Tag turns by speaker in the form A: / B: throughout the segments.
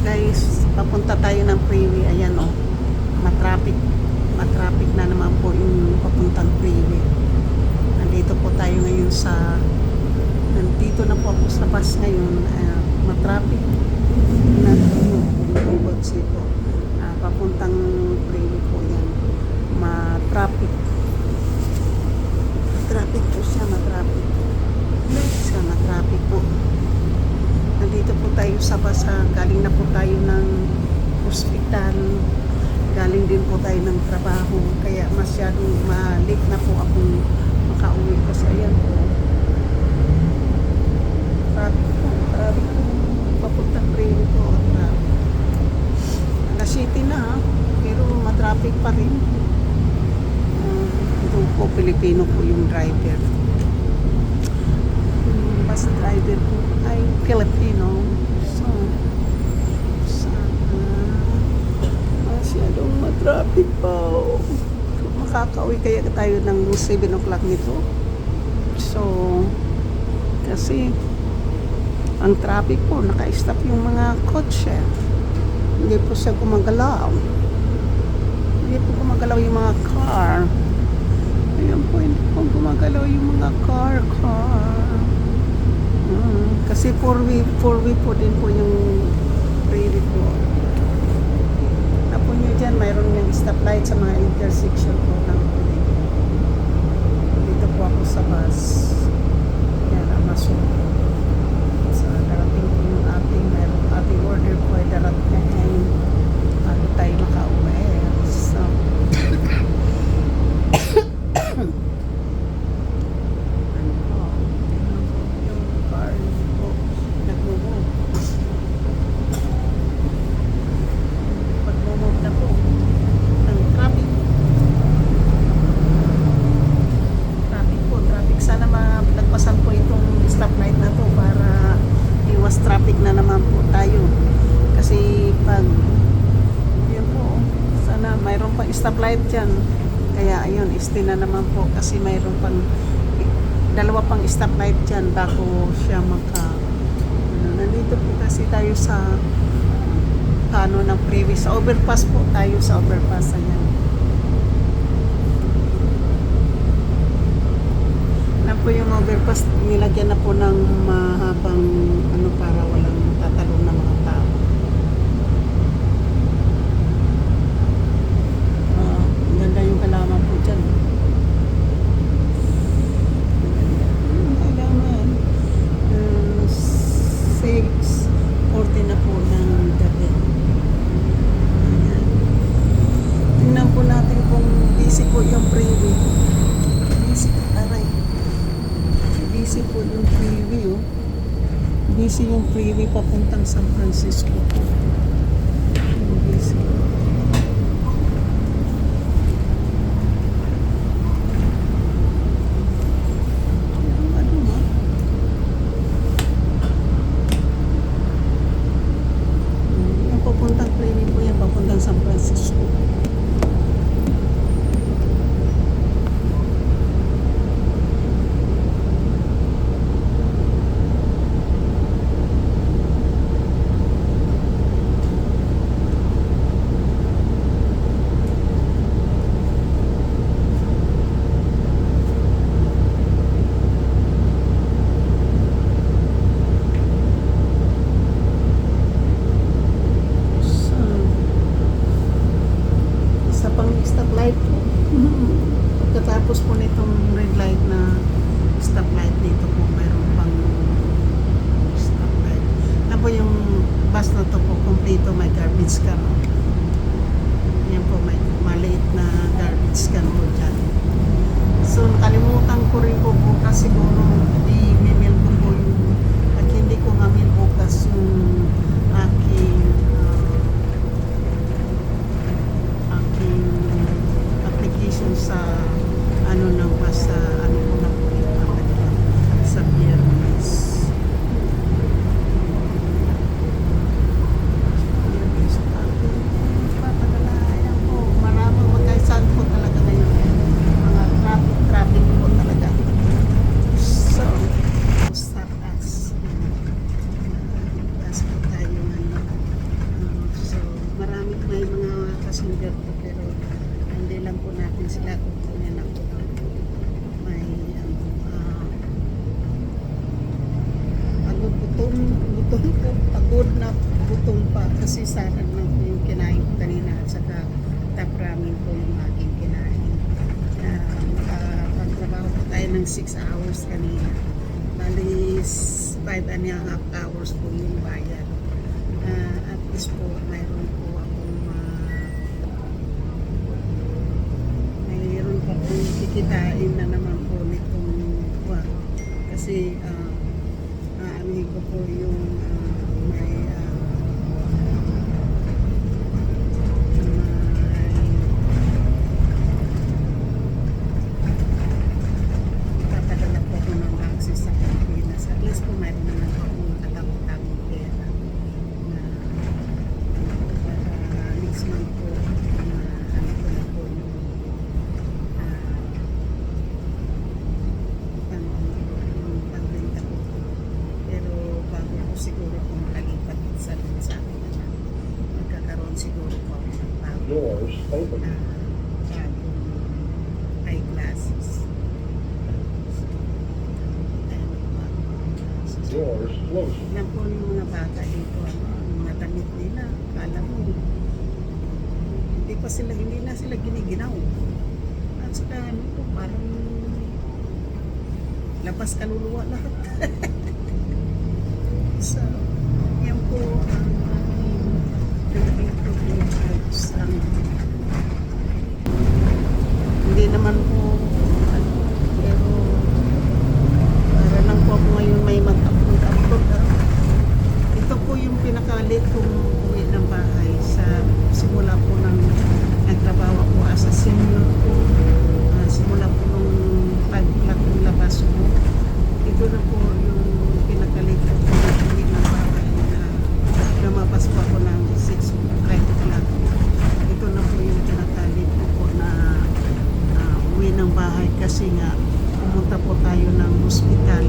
A: Guys, papunta tayo ng freeway. Ayan o, matraffic na naman po yung papuntang freeway. Nandito po tayo ngayon nandito na po ako sa bus ngayon. Matraffic na yung kotse po. Papuntang freeway po yan. Matraffic po siya, matraffic po. Nandito po tayo sa bus. Galing na po tayo ng ospital, galing din po tayo ng trabaho, kaya masyadong late na po akong makauwi kasi ayan po, traffic po, papuntang freeway po, traffic. Alas 7 na pero matraffic pa rin. Ito po, Pilipino po yung driver. Bus driver po ay Filipino. So, masyadong matraffic po. Makakauwi kaya tayo ng 7 o'clock nito. So, kasi ang traffic po, naka-stop yung mga kotse. Hindi po siya gumagalaw. Hindi po gumagalaw yung mga car. Ayan po, hindi po gumagalaw yung mga car. Kasi 4-way po din po yung freeway po. Tapos nyo dyan, mayroon yung stoplight sa mga intersection po ng freeway. Dito po ako sa bus. Yan, Amazon. So, darating po yung ating order po ay darating bago tayo makauwi. So, traffic na naman po tayo kasi pag yun po, sana mayroon pang stoplight dyan, kaya ayun, na naman po kasi mayroon pang dalawa pang stoplight dyan bago siya nandito po kasi tayo sa ng freeway, sa overpass po tayo, sa overpass. Ayan na po yung overpass, nilagyan na po ng mahabang para walang tatalon na mga tao. Ganda yung halaman po dyan. Halaman. 6:40 na po ng gabi. Tingnan po natin kung busy po yung freeway. Busy po yung freeway, oh. Busy yung freeway papuntang San Francisco po. Busy. Yung papuntang freeway po yan, papuntang San Francisco. Stoplight po. Pagkatapos po nitong red light na stoplight dito po, mayroon pang stoplight. Alam po yung bus na to po, kompleto, may garbage can. Yan po, may maliit na garbage can po dyan. So, nakalimutan ko rin po bukas siguro i-mail ko po yung hindi ko nga-mail bukas yung aking application sa ng basta ko na po yung sa Biyernes. Papagalayan po, maraming magkaisan po talaga ngayon. Mga traffic po talaga. So, natin sila kukunin ako ng may pagod gutom po, pagod na gutom pa kasi sarad lang po yung kinain ko kanina at saka top ramen po yung aking kinain. Pagtrabaho po tayo ng 6 hours kanina, bali 5.5 hours po yung bayad. At least po mayroon po akong mayroon pa po kikitain na naman po nitong buwan kasi anuhin ko po yung may papadala po ko ng taxi sa Pilipinas. At least po mayroon naman po akong nakatapos-tapos pera na para next month po na ano ko na po yung pagbenta ko. Pero bago po siguro po makalipat sa akin na magkakaroon siguro po ako ng
B: Doors open.
A: bagong eyeglasses.
B: Doors closed.
A: Tignan po yung mga bata dito, yung mga damit nila, kala mo, hindi na sila giniginaw. At saka ano po, parang labas kaluluwa lahat. So, yan po ang aking Philippine tribes. Hindi naman po, pero para lang po ako ngayon may mag-upload. Ito po yung pinakalit kong uwi ng bahay sa simula po ng nagtrabaho ako as a senior po. Simula po nung pag-lakong labas ko. Ito na po yung pinakalit ko po uwi ng bahay na lumabas po ako ng 6:30 Ito na po yung pinakalit ko po na uwi ng bahay kasi nga pumunta po tayo ng hospital.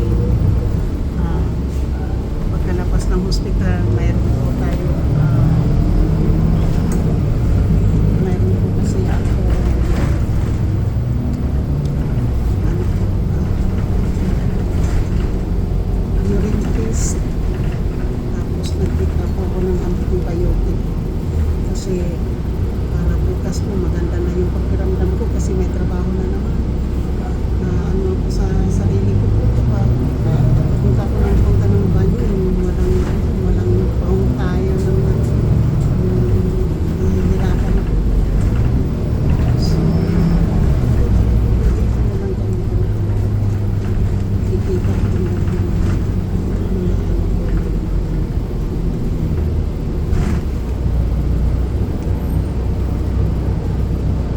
A: Pagkalabas ng hospital, mayroon po tayo mayroon po kasi ako rin test. Tapos nagpita po ako ng antibiotic kasi para bukas po maganda na yung pagkiramdam ko kasi may trabaho na naman. Ano ako sa sarili ko po kapag punta ng banyo yung walang paong tayo ng nahihirapan ako. So walang kami kikita ko ng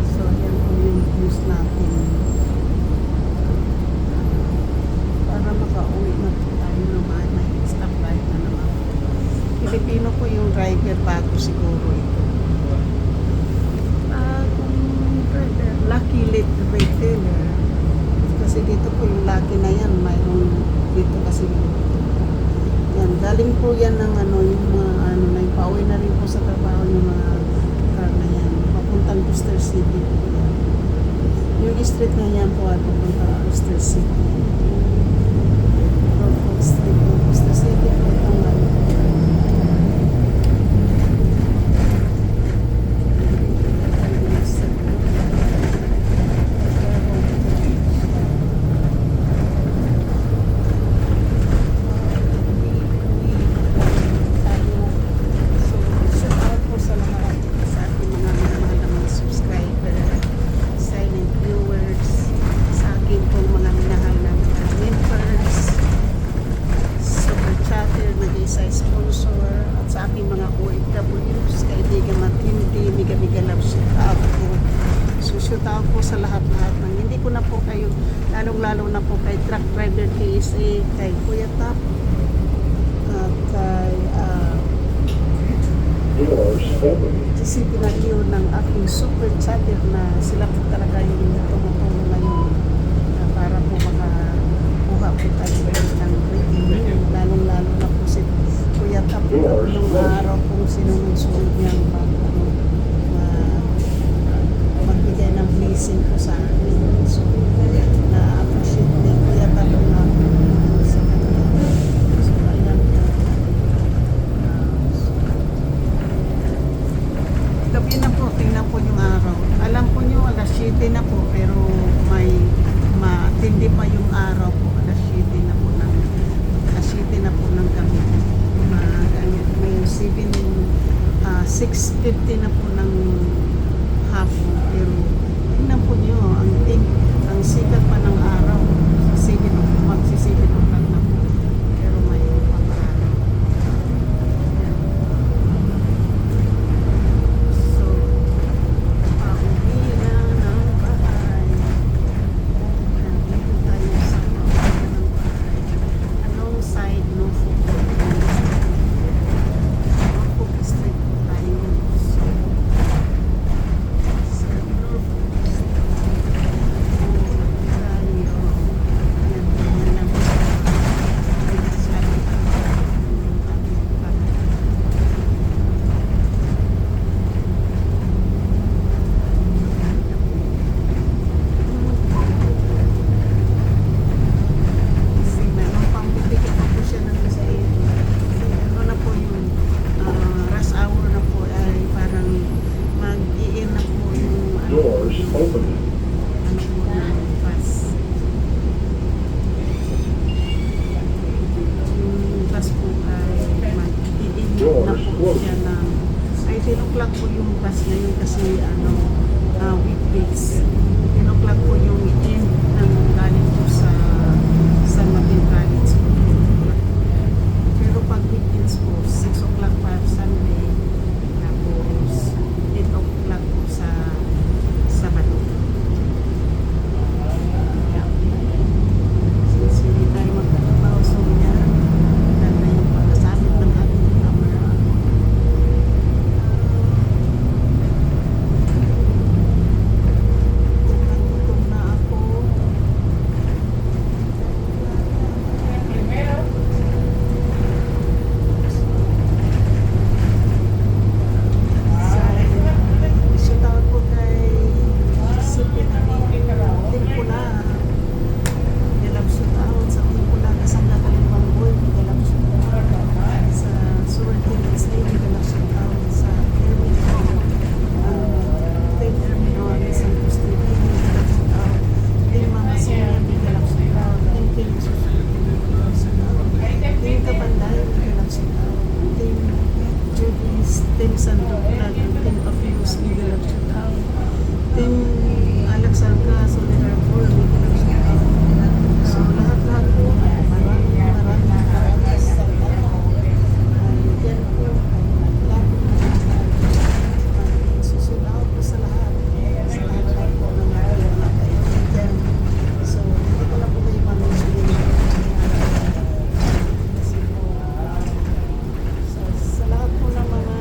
A: so yan po yung news natin. Para makauwi na po tayo naman, may stoplight na naman. Pilipino po yung driver, bago siguro ito. Kung driver, Lucky Lake Retailer. Kasi dito po yung Lucky na yan, mayroon dito kasi yan, galing po yan ng yung mga na pauwi na rin po sa trabaho yung mga car na yan. Papuntang Buster City po yan. Yung street na yan po ay papuntang Buster City. Buster City po itong sa lahat-lahat ng hindi ko na po kayo lalong-lalo na po kay Truck Driver KSA, kay Kuya Tap at kay si pinag-iyo ng aking super chatter na sila po talaga yung tumutulong ngayon para po makakuha po tayo ng revenue, lalong-lalo na po si Kuya Tap nung araw kung sinunod-sunod niyang magbigay ng blessing po sa amin. So, na-appreciate din Kuya Talong ako sa kanya. So, ayan po. Gabi na po, tingnan po yung araw. Alam po nyo, alas 7 na po, pero may matindi pa yung araw po. Alas 7 na po ng gabi. May 6:50 na po ng hapon. Pero tingnan po nyo, ang sikat pa ng araw. Magsi-7 o'clock na po. Pero may pang-araw. So, pauwi na ng bahay. Nandito tayo sa pauwi ng bahay. Anong side no food? Norfolk Street po tayo. So, sa Norfolk Street tayo. Ayan, tingnan lang po. Ayan, sa ating kasi meron pang bibigyan pa po siya ng design. Ano na po yung rush hour na po ay parang mag-i-in na po yung
B: Doors open.
A: ano po ng bus. Yung bus po ay mag-i-in na po siya ng ay 10 o'clock po yung bus na yun kasi weekdays. 10 o'clock po yung in ng galing po sa Martin College po. Pero pag weekends po, 6 o'clock pa Sunday, tapos 8 o'clock po sa Sabado. Yeah. Since hindi tayo magtatrabaho, so yan, ganda yung pagkasamit ng ating camera. Gutom na ako. Shout out po kay Sipi na Timpula. Dalang shout out sa Timpula kasang nakalimbang boy. Dalang shout out sa Surat Timmins Lady. Dalang shout out sa Terminal. Terminal sa Pustin. Dalang shout out. Team Mama Sonia. Dalang shout out. Team Team Susunod. Dalang shout out. Team Kapanday. Dalang shout out. Team Judy's. Team Sandok Vlog. Team of News. Dalang shout out. Team Alex Alca. Solidarity. Dalang shout out. So lahat-lahat po. Maraming salamat. Yan po. Lahat susunod po sa lahat. Sa lahat po ng mga kaibigan. So, hindi ko na po kayo manusin. Kasi po, sa lahat po ng mga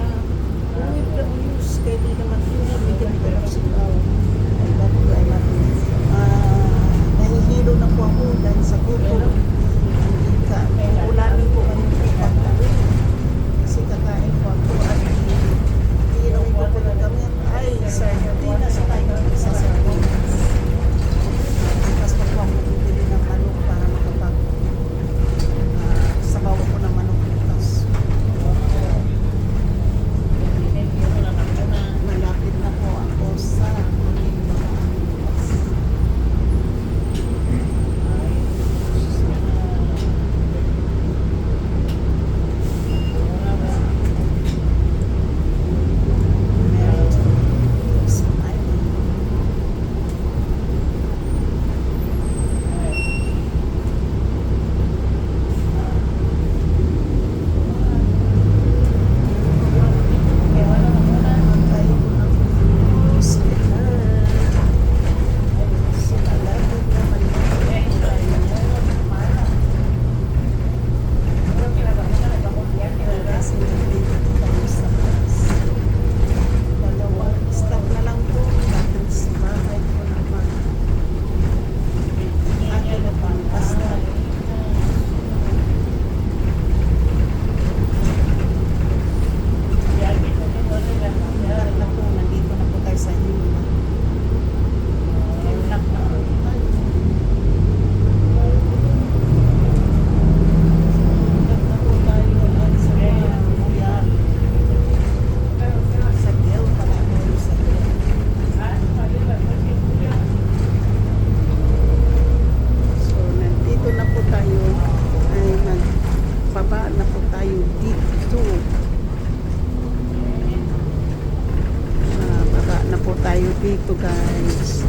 A: to guys.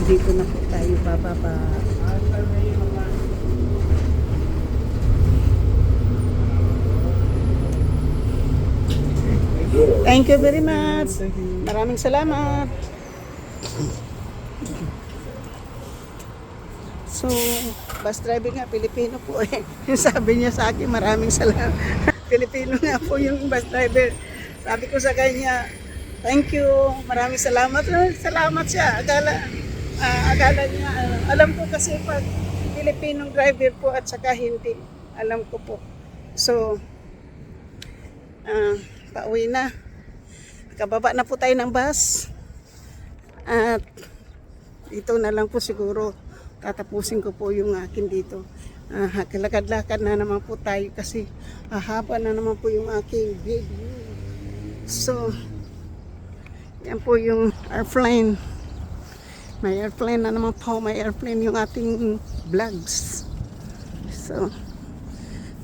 A: Dito na po tayo bababa. Thank you very much. Maraming salamat. So, bus driver nga, Pilipino po eh. Sabi niya sa akin, maraming salamat. Pilipino nga po yung bus driver. Sabi ko sa kanya, thank you, maraming salamat. Salamat siya. Akala niya, alam ko kasi pag Pilipinong driver po at saka hindi, alam ko po. So, pauwi na. Kababa na po tayo ng bus. At ito na lang po siguro tatapusin ko po yung akin dito. Lakad-lakad na naman po tayo kasi haba na naman po yung aking video. So, yan po yung airplane. May airplane na naman po. May airplane yung ating vlogs. So,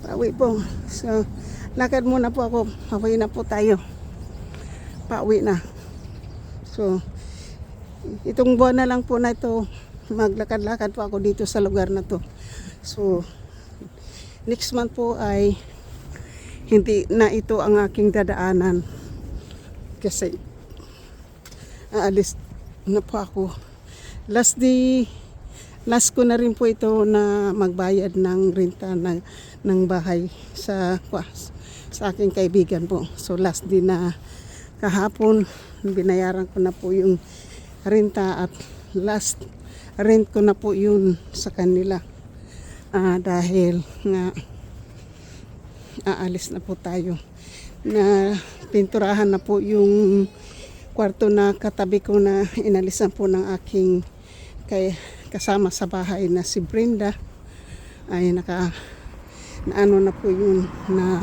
A: pauwi po. So, lakad muna po ako. Pauwi na po tayo. Pauwi na. So, itong buwan na lang po na ito, maglakad-lakad po ako dito sa lugar na to. So, next month po ay hindi na ito ang aking dadaanan. Kasi, aalis na po ako. Last ko na rin po ito na magbayad ng renta ng bahay sa aking kaibigan po. So, last day na kahapon, binayaran ko na po yung renta at last rent ko na po yun sa kanila. Dahil nga aalis na po tayo. Na pinturahan na po yung kwarto na katabi ko na inalisan po ng aking kasama sa bahay na si Brenda. Ay naano na po yun na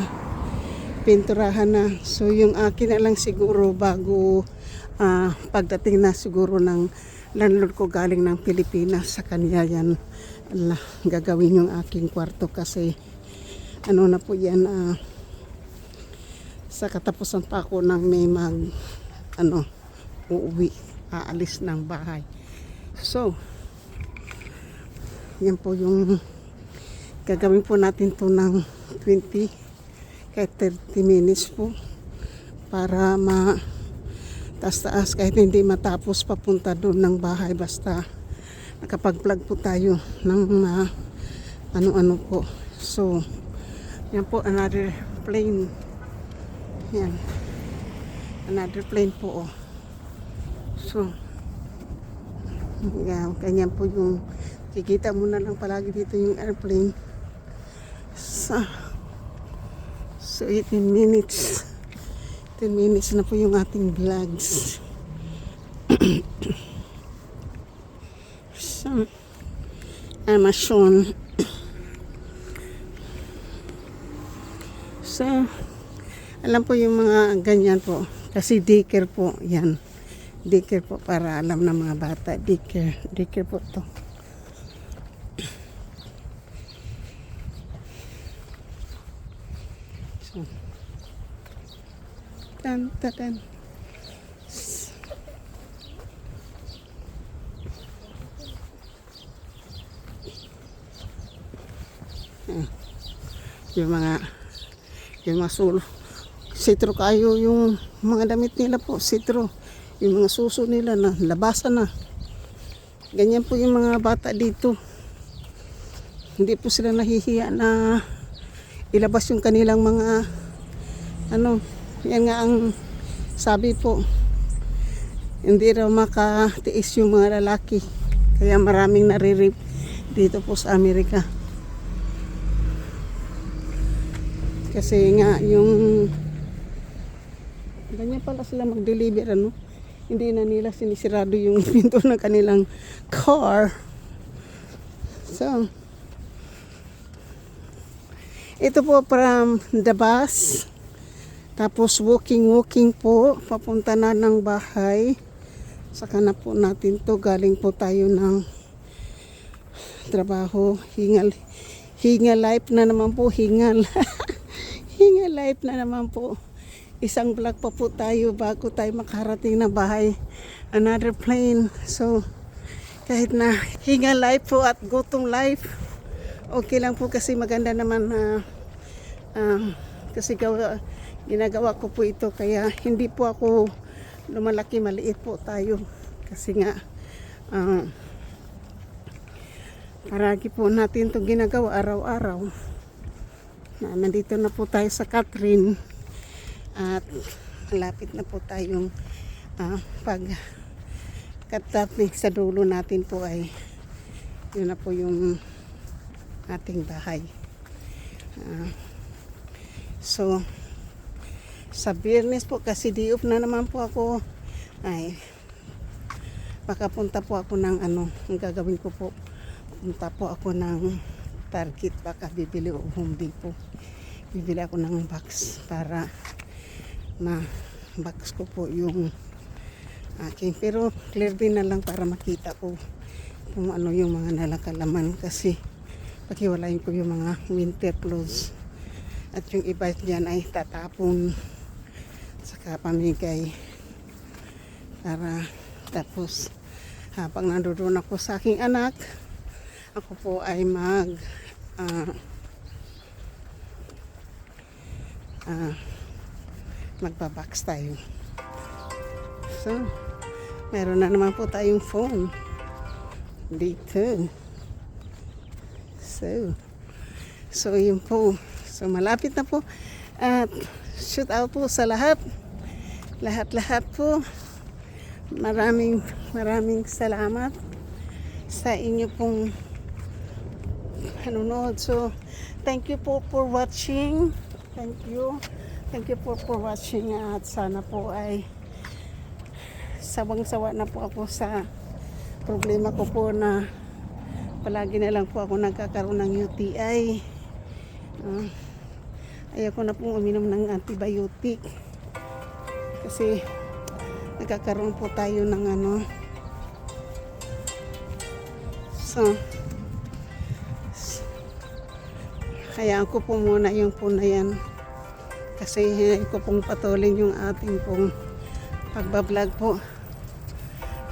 A: pinturahan na. So yung akin na lang siguro bago pagdating na siguro ng landlord ko galing ng Pilipinas, sa kanya yan gagawin yung aking kwarto kasi ano na po yan, sa katapusan pa ako nang may uuwi, aalis ng bahay. So yan po yung gagawin po natin to ng 20 kahit 30 minutes po para taas kahit hindi matapos papunta doon ng bahay, basta nakapag-vlog po tayo ng ano-ano po. So yan po, another plane. Yan, another plane po. So yan, ganyan po yung kikita mo na lang palagi dito yung airplane. So 18 minutes. 10 minutes na po yung ating vlogs. So, Amazon. So, alam po yung mga ganyan po. Kasi daycare po, yan. Daycare po para alam ng mga bata. Daycare. Daycare po to. So, tan. Yung mga sitro kayo yung mga damit nila po, sitro. Yung mga suso nila na labasan na. Ganyan po yung mga bata dito. Hindi po sila nahihiya na ilabas yung kanilang mga yan nga ang sabi po, hindi raw makatiis yung mga lalaki, kaya maraming nare-rape dito po sa Amerika. Kasi nga yung ganyan pala sila mag-deliver, hindi na nila sinisirado yung pinto ng kanilang car. So ito po from the bus. Tapos walking po, papunta na ng bahay. Saka na po natin to, galing po tayo ng trabaho. Hingal life na naman po, hingal. Hingal life na naman po. Isang vlog pa po tayo bago tayo makarating na bahay. another plane. So, kahit na hinga life po at gutom life, okay lang po kasi maganda naman na kasi ginagawa ko po ito kaya hindi po ako lumalaki, maliit po tayo kasi nga paragi po natin itong ginagawa araw-araw. Nandito na po tayo sa Catherine at malapit na po tayong pagkatapos sa dulo natin po ay yun na po yung ating bahay. So sa Biyernes po kasi di off na naman po ako ay makapunta po ako ng ang gagawin ko po, punta po ako ng Target, baka bibili o Home Depot, bibili ako ng box para box ko po yung aking, pero clear din na lang para makita ko kung ano yung mga nalakalaman kasi paghiwalayin ko yung mga winter clothes at yung iba dyan ay tatapon saka pamigay para tapos habang nandoon ako sa aking anak, ako po ay magbabox tayo. So meron na naman po tayong phone dito. So yun po. So malapit na po at shoot out po sa lahat po. Maraming salamat sa inyo pong nanonood. So thank you po for watching. Thank you po for watching at sana po ay sawang-sawa na po ako sa problema ko po na palagi na lang po ako nagkakaroon ng UTI. Ayoko na pong uminom ng antibiotic kasi nagkakaroon po tayo ng so hayaan ko po muna yung po na yan kasi hindi ko pong patulin yung ating pong pagbablog po.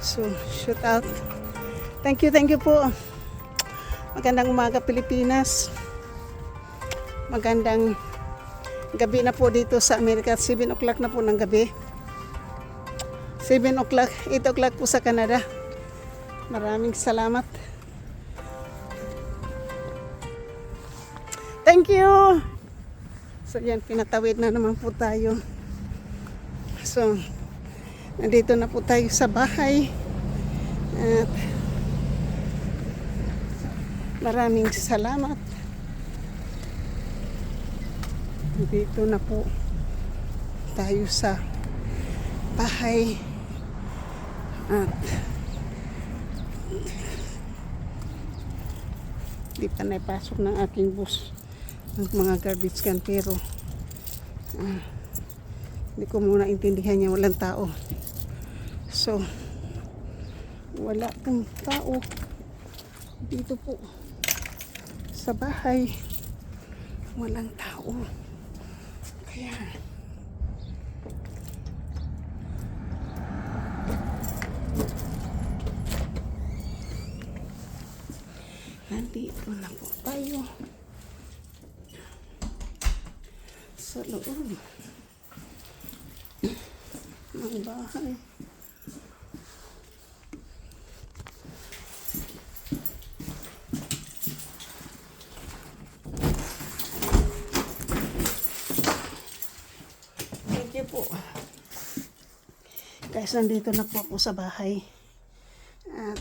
A: So shoot out, thank you po. Magandang umaga Pilipinas, magandang gabi na po dito sa Amerika. 7 o'clock na po ng gabi, 7 o'clock, 8 o'clock po sa Canada. Maraming salamat, thank you. So yan, pinatawid na naman po tayo. So nandito na po tayo sa bahay at maraming salamat. Dito na po tayo sa bahay at di pa naipasok ng aking bus ng mga garbage can, pero hindi ko muna intindihan niya, walang tao. So wala pong tao dito po sa bahay, walang tao. Kaya nandito na po tayo sa loob ng bahay. Po guys, nandito na po ako sa bahay at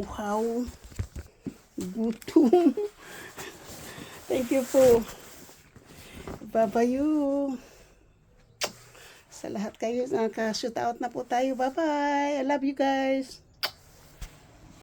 A: uhaw, gutom. Thank you po, babayu sa lahat kayo. Naka-shoot out na po tayo. Bye bye, I love you guys.